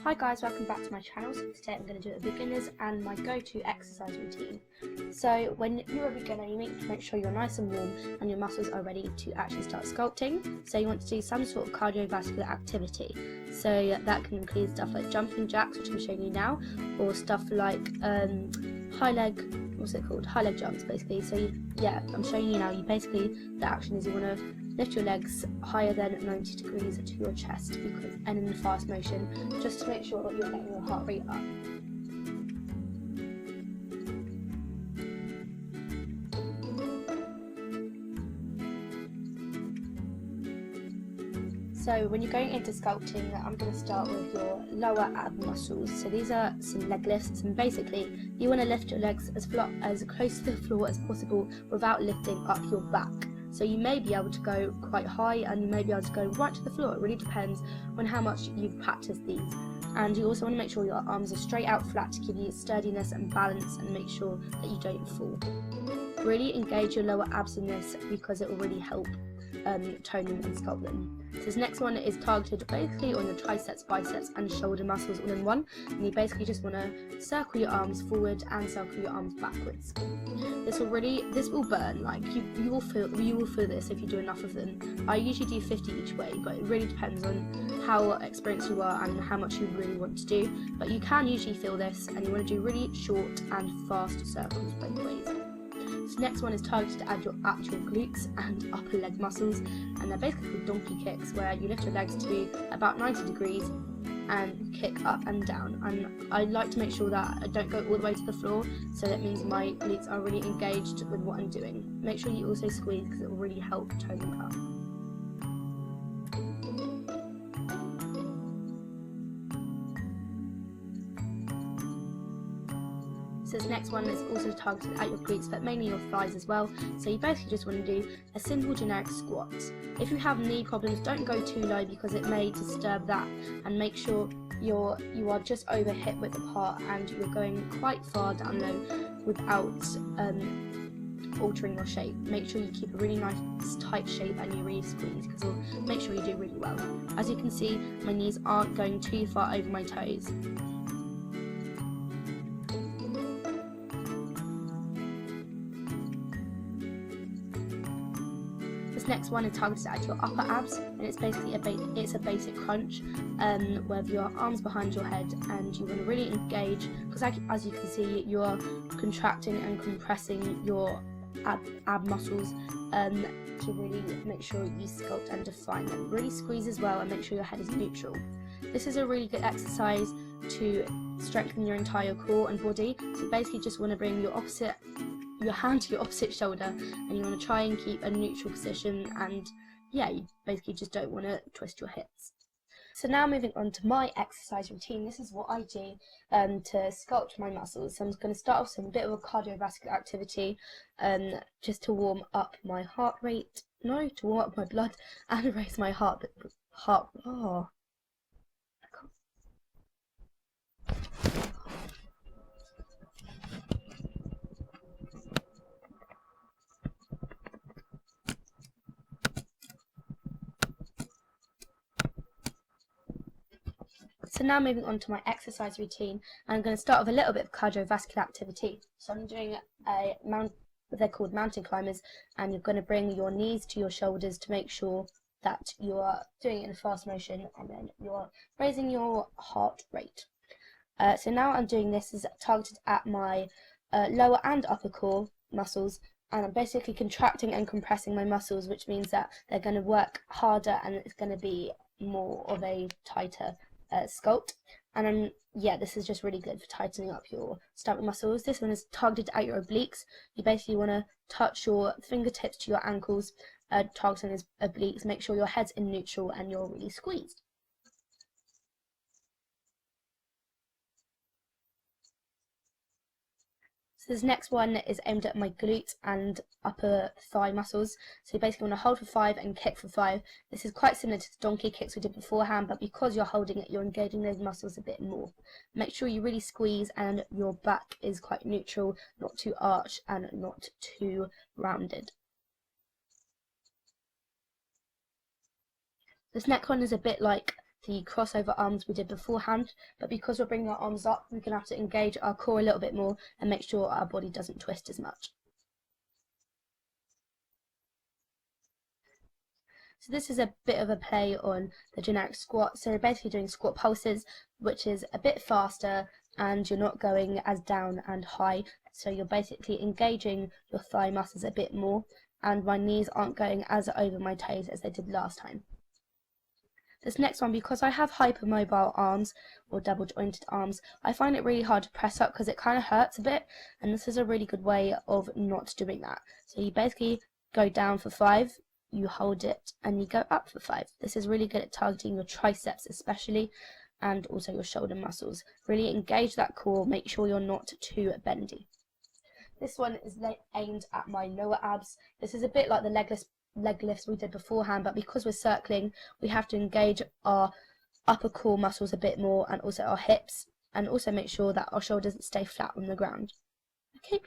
Hi guys, welcome back to my channel. So today I'm going to do a beginners and my go-to exercise routine. So when you're a beginner, you need to make sure you're nice and warm and your muscles are ready to actually start sculpting. So you want to do some sort of cardiovascular activity. So that can include stuff like jumping jacks, which I'm showing you now, or stuff like high leg jumps basically. So I'm showing you now. The action is you want to lift your legs higher than 90 degrees to your chest, and in the fast motion, just to make sure that you're getting your heart rate up. So when you're going into sculpting, I'm going to start with your lower ab muscles. So these are some leg lifts, and basically you want to lift your legs as close to the floor as possible without lifting up your back. So you may be able to go quite high and you may be able to go right to the floor. It really depends on how much you've practiced these. And you also want to make sure your arms are straight out flat to give you sturdiness and balance and make sure that you don't fall. Really engage your lower abs in this because it will really help tone them and sculpt them. So this next one is targeted basically on your triceps, biceps and shoulder muscles all in one, and you basically just want to circle your arms forward and circle your arms backwards. This will burn. Like you will feel this if you do enough of them. I usually do 50 each way, but it really depends on how experienced you are and how much you really want to do. But you can usually feel this, and you want to do really short and fast circles both ways. So next one is targeted at your actual glutes and upper leg muscles, and they're basically called donkey kicks, where you lift your legs to be about 90 degrees and kick up and down. And I like to make sure that I don't go all the way to the floor, so that means my glutes are really engaged with what I'm doing. Make sure you also squeeze because it will really help tone them up. So this next one is also targeted at your glutes, but mainly your thighs as well. So you basically just want to do a simple generic squat. If you have knee problems, don't go too low because it may disturb that, and make sure you are just over hip width apart and you're going quite far down low without altering your shape. Make sure you keep a really nice tight shape and you really squeeze because it'll make sure you do really well. As you can see, my knees aren't going too far over my toes. This next one is targeted at your upper abs, and it's basically a basic crunch with your arms behind your head, and you want to really engage because as you can see, you're contracting and compressing your ab muscles to really make sure you sculpt and define them. Really squeeze as well and make sure your head is neutral. This is a really good exercise to strengthen your entire core and body. So you basically just want to bring your hand to your opposite shoulder, and you want to try and keep a neutral position, and you basically just don't want to twist your hips. So now moving on to my exercise routine. This is what I do to sculpt my muscles. So I'm going to start off with a bit of a cardiovascular activity just to warm up my to warm up my blood and raise my heart. So now moving on to my exercise routine, I'm going to start with a little bit of cardiovascular activity. So I'm doing they're called mountain climbers, and you're going to bring your knees to your shoulders to make sure that you are doing it in a fast motion, and then you're raising your heart rate. So now I'm doing this is targeted at my lower and upper core muscles, and I'm basically contracting and compressing my muscles, which means that they're going to work harder and it's going to be more of a tighter sculpt. And this is just really good for tightening up your stomach muscles. This one is targeted at your obliques. You basically want to touch your fingertips to your ankles, targeting those obliques. Make sure your head's in neutral and you're really squeezed. So this next one is aimed at my glutes and upper thigh muscles. So you basically want to hold for 5 and kick for 5. This is quite similar to the donkey kicks we did beforehand, but because you're holding it, you're engaging those muscles a bit more. Make sure you really squeeze and your back is quite neutral, not too arched and not too rounded. This next one is a bit like the crossover arms we did beforehand, but because we're bringing our arms up, we're going to have to engage our core a little bit more and make sure our body doesn't twist as much. So this is a bit of a play on the generic squat. So you're basically doing squat pulses, which is a bit faster and you're not going as down and high. So you're basically engaging your thigh muscles a bit more, and my knees aren't going as over my toes as they did last time. This next one, because I have hypermobile arms or double jointed arms, I find it really hard to press up because it kind of hurts a bit, and this is a really good way of not doing that. So you basically go down for 5, you hold it, and you go up for 5. This is really good at targeting your triceps especially, and also your shoulder muscles. Really engage that core, make sure you're not too bendy. This one is aimed at my lower abs. This is a bit like the leg lifts we did beforehand, but because we're circling, we have to engage our upper core muscles a bit more, and also our hips, and also make sure that our shoulders stay flat on the ground. Okay.